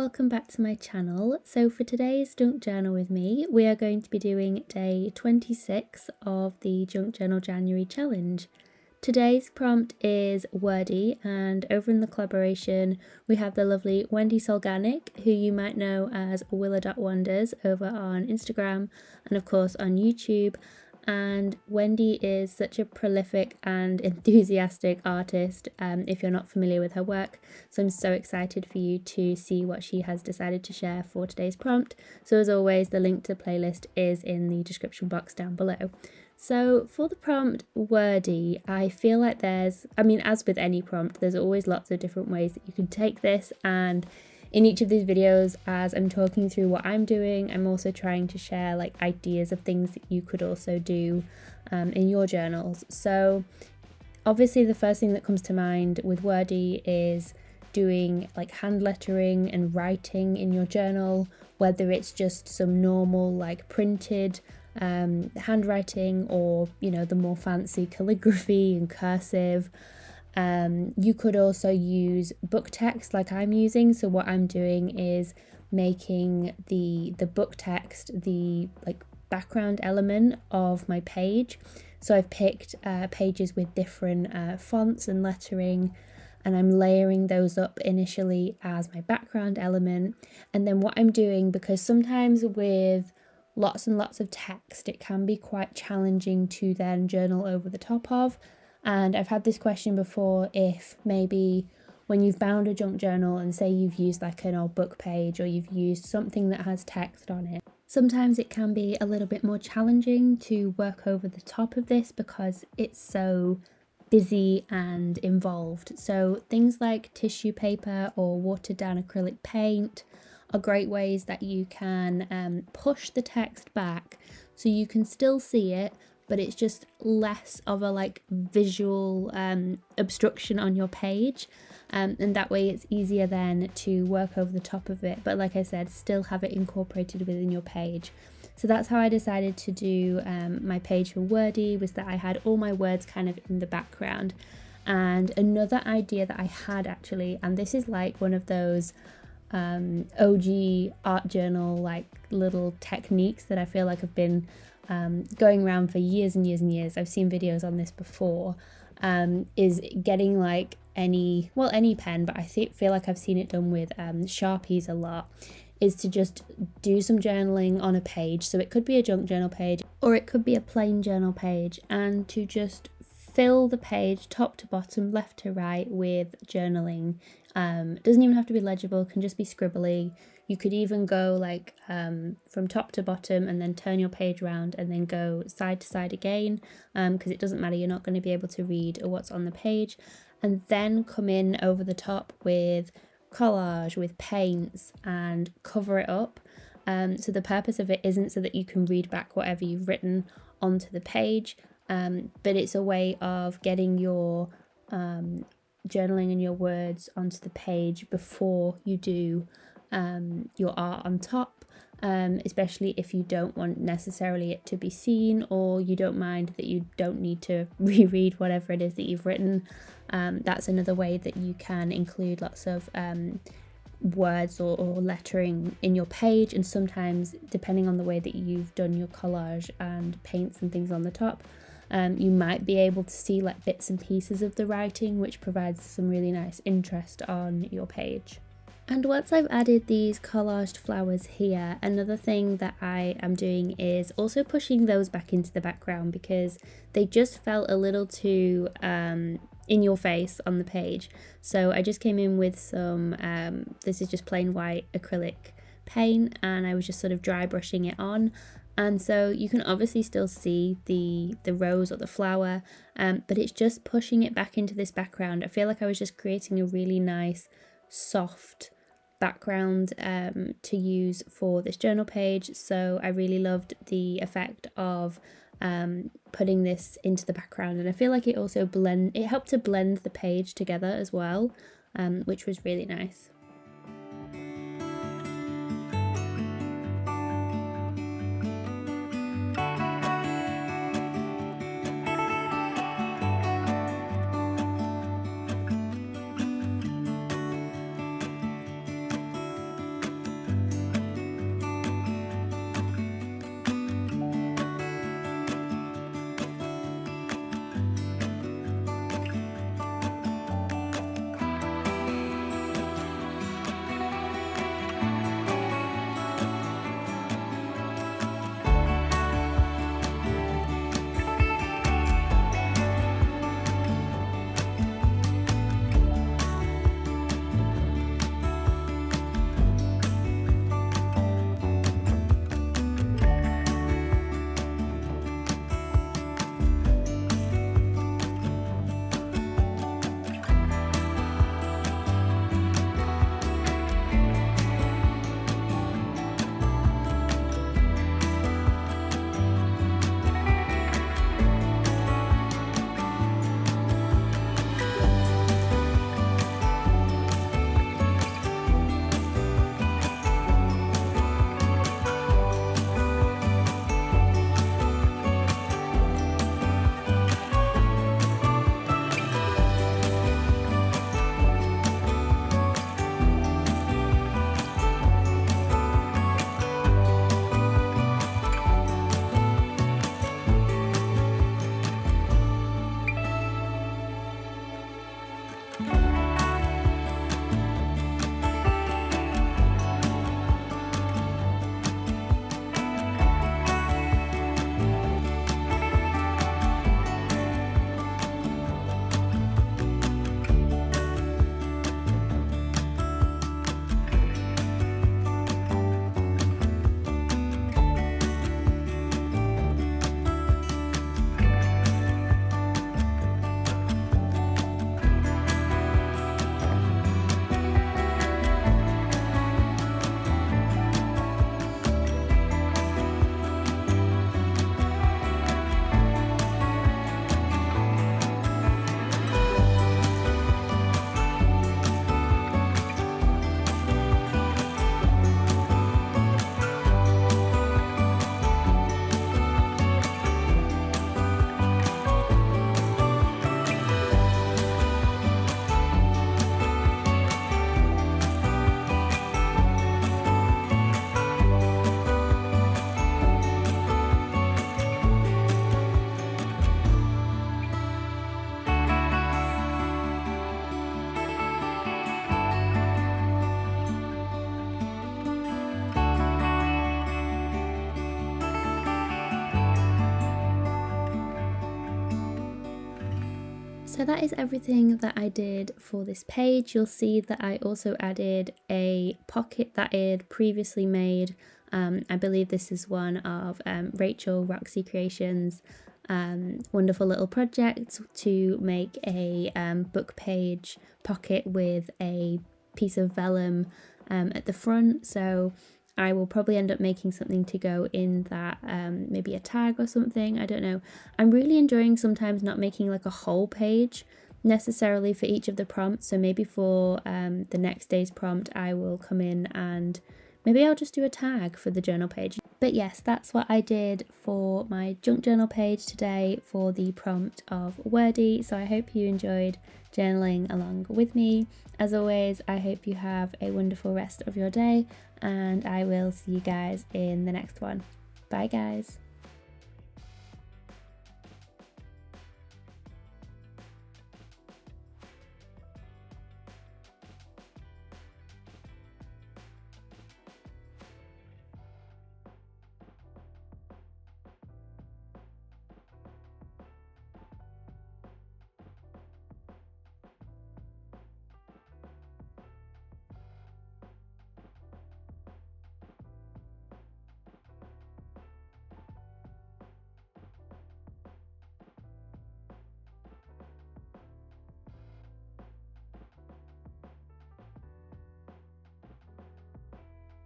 welcome back to my channel. So for today's junk journal with me, we are going to be doing day 26 of the Junk Journal January challenge. Today's prompt is Wordy, and over in the collaboration we have the lovely Wendy Solganic, who you might know as Willa.Wonders over on Instagram and of course on YouTube. And Wendy is such a prolific and enthusiastic artist if you're not familiar with her work, so I'm so excited for you to see what she has decided to share for today's prompt. So as always, the link to the playlist is in the description box down below. So for the prompt Wordy, I feel like as with any prompt, there's always lots of different ways that you can take this, and in each of these videos, as I'm talking through what I'm doing, I'm also trying to share like ideas of things that you could also do in your journals. So obviously the first thing that comes to mind with Wordy is doing like hand lettering and writing in your journal, whether it's just some normal like printed handwriting or, you know, the more fancy calligraphy and cursive. You could also use book text like I'm using. So what I'm doing is making the book text the like background element of my page. So I've picked pages with different fonts and lettering, and I'm layering those up initially as my background element. And then what I'm doing, because sometimes with lots and lots of text it can be quite challenging to then journal over the top of. And I've had this question before, if maybe when you've bound a junk journal and say you've used like an old book page or you've used something that has text on it, sometimes it can be a little bit more challenging to work over the top of this because it's so busy and involved. So things like tissue paper or watered down acrylic paint are great ways that you can push the text back so you can still see it, but it's just less of a like visual obstruction on your page, and that way it's easier then to work over the top of it, but like I said, still have it incorporated within your page. So that's how I decided to do my page for Wordy, was that I had all my words kind of in the background. And another idea that I had actually, and this is like one of those OG art journal like little techniques that I feel like have been going around for years and years and years. I've seen videos on this before, is getting like any pen, but I feel like I've seen it done with Sharpies a lot, is to just do some journaling on a page. So it could be a junk journal page or it could be a plain journal page, and to just fill the page top to bottom, left to right with journaling. Doesn't even have to be legible, can just be scribbly. You could even go like from top to bottom and then turn your page around and then go side to side again, because it doesn't matter, you're not going to be able to read what's on the page. And then come in over the top with collage, with paints, and cover it up. So the purpose of it isn't so that you can read back whatever you've written onto the page, but it's a way of getting your journaling and your words onto the page before you do your art on top, especially if you don't want necessarily it to be seen, or you don't mind that you don't need to reread whatever it is that you've written. That's another way that you can include lots of words or lettering in your page. And sometimes, depending on the way that you've done your collage and paints and things on the top, you might be able to see like bits and pieces of the writing, which provides some really nice interest on your page. And once I've added these collaged flowers here, another thing that I am doing is also pushing those back into the background, because they just felt a little too in your face on the page. So I just came in with some, this is just plain white acrylic paint, and I was just sort of dry brushing it on. And so you can obviously still see the rose or the flower, but it's just pushing it back into this background. I feel like I was just creating a really nice, soft background to use for this journal page. So I really loved the effect of putting this into the background, and I feel like it also helped to blend the page together as well, which was really nice. So that is everything that I did for this page. You'll see that I also added a pocket that I had previously made. I believe this is one of Rachel Roxy Creations' wonderful little project to make a book page pocket with a piece of vellum at the front. So I will probably end up making something to go in that, maybe a tag or something, I don't know. I'm really enjoying sometimes not making like a whole page necessarily for each of the prompts, so maybe for the next day's prompt I will come in and maybe I'll just do a tag for the journal page. But yes, that's what I did for my junk journal page today for the prompt of Wordy. So I hope you enjoyed journaling along with me. As always, I hope you have a wonderful rest of your day, and I will see you guys in the next one. Bye guys.